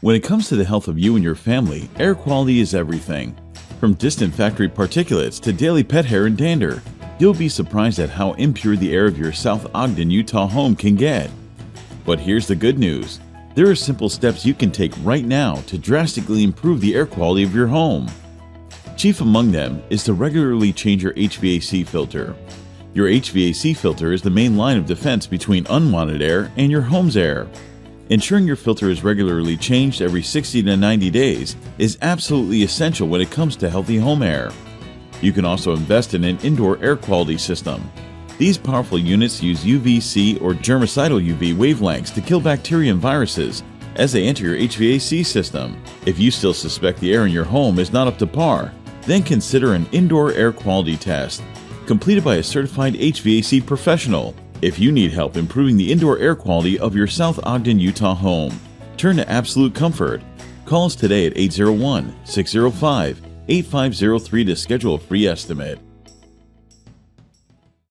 When it comes to the health of you and your family, air quality is everything. From distant factory particulates to daily pet hair and dander, you'll be surprised at how impure the air of your South Ogden, Utah home can get. But here's the good news. There are simple steps you can take right now to drastically improve the air quality of your home. Chief among them is to regularly change your HVAC filter. Your HVAC filter is the main line of defense between unwanted air and your home's air. Ensuring your filter is regularly changed every 60 to 90 days is absolutely essential when it comes to healthy home air. You can also invest in an indoor air quality system. These powerful units use UVC or germicidal UV wavelengths to kill bacteria and viruses as they enter your HVAC system. If you still suspect the air in your home is not up to par, then consider an indoor air quality test completed by a certified HVAC professional. If you need help improving the indoor air quality of your South Ogden, Utah home, turn to absolute comfort. Call us today at 801-605-8503 to schedule a free estimate.